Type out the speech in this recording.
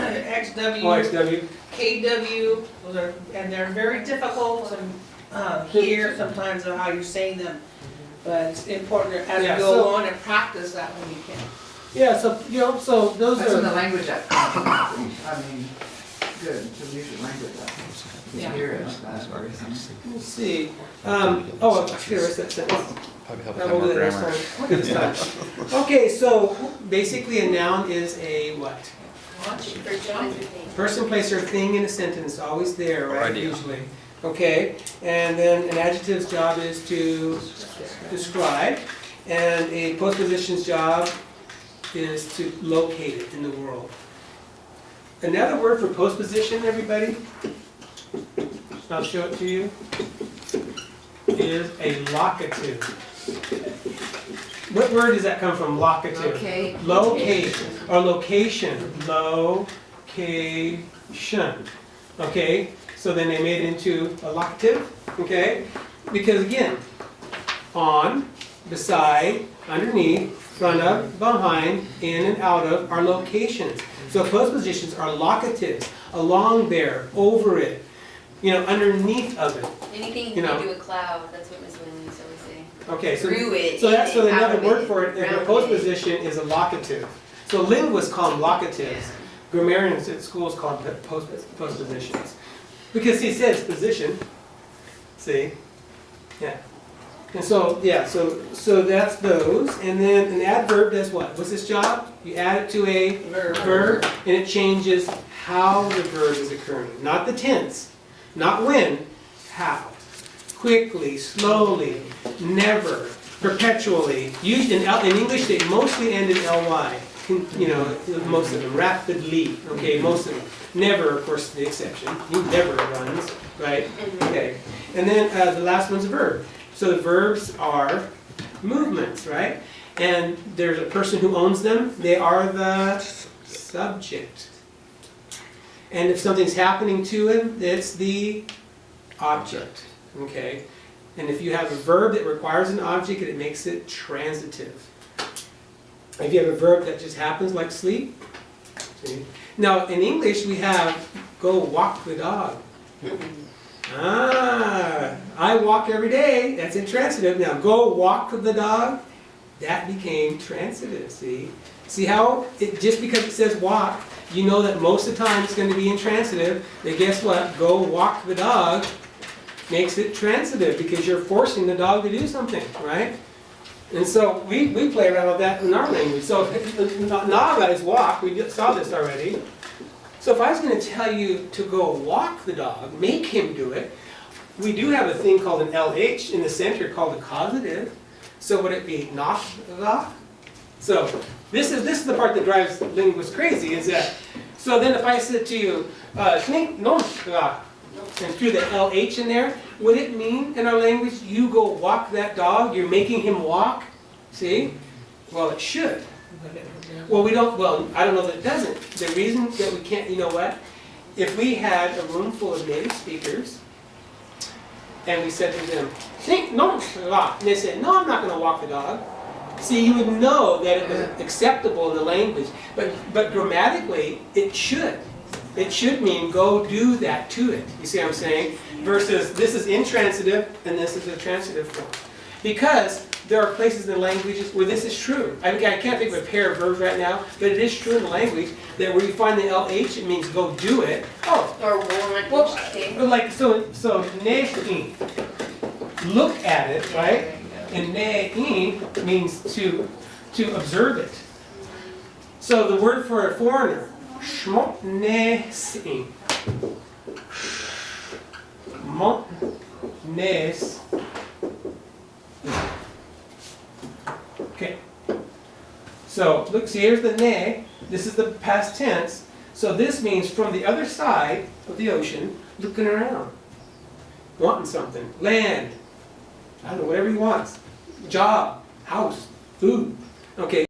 XW, Oh, XW. KW, those are, and they're very difficult to hear sometimes of how you're saying them. But it's important as we Yeah, go so- on and practice that when we can. Yeah, so, you know, so those That's in the are, language that, I mean, good, to use your language that, you Yeah. hear it like that. let's see. Oh, here is that sentence. Probably help We'll with do more that next grammar. time. Look at this time. Okay, so basically a noun is a what? Person, place, or thing in a sentence, always there, Or right, idea. usually. Okay, and then an adjective's job is to describe, and a postposition's job is to locate it in the world. Another word for postposition, everybody, I'll show it to you, is a locative. What word does that come from, locative? Okay. Location, or location, location, okay? So then they made it into a locative, okay? Because again, on, beside, underneath, front of, behind, in and out of are locations. So postpositions are locatives, along there, over it, you know, underneath of it. Anything You you know. can do with cloud, that's what Ms. Williams used to always say. Okay, so, Through it, so that's, so in it, out another of word it, for it, is a around it. postposition is a locative. So linguists call them locatives. Grammarians at schools call them postpositions. Because he says position, see? Yeah. And so, yeah, so that's those. And then an adverb does what? What's its job? You add it to a verb, and it changes how the verb is occurring. Not the tense, not when, how. Quickly, slowly, never, perpetually. Used in English, they mostly end in ly. You know, most of them. Rapidly, okay, most of them. Never, of course, the exception. He never runs, right? Okay. And then the last one's a verb. So the verbs are movements, right? And there's a person who owns them. They are the subject. And if something's happening to him, it's the object, okay? And if you have a verb that requires an object, it makes it transitive. If you have a verb that just happens, like sleep. See? Now, in English, we have go walk the dog. I walk every day. That's intransitive. Now, go walk the dog. That became transitive, see? See how, just because it says walk, you know that most of the time it's going to be intransitive. But guess what? Go walk the dog makes it transitive because you're forcing the dog to do something, right? And so we play around with that in our language. So naga is walk. We saw this already. So if I was going to tell you to go walk the dog, make him do it, we do have a thing called an LH in the center called a causative. So would it be naga? So this is the part that drives linguists crazy, is that, so then if I said to you, "Snink nonga," and threw the LH in there, would it mean in our language, you go walk that dog, you're making him walk? See? Well, it should. Well, I don't know that it doesn't. The reason that we can't, you know what? If we had a room full of native speakers, and we said to them, "Snink nonga," and they said, "No, I'm not going to walk the dog." See, you would know that it was acceptable in the language, but grammatically, it should. It should mean go do that to it. You see what I'm saying? Versus this is intransitive and this is a transitive form. Because there are places in the languages where this is true. I can't think of a pair of verbs right now, but it is true in the language that where you find the LH, it means go do it. Oh, Or want, well, okay. like so ne'in. Look at it, right? And ne'in means to observe it. So the word for a foreigner, shmotnesin. Shmotnes. Okay. So look, see, here's the ne. This is the past tense. So this means from the other side of the ocean, looking around, wanting something, land. I don't know, whatever he wants. Job, house, food. Okay.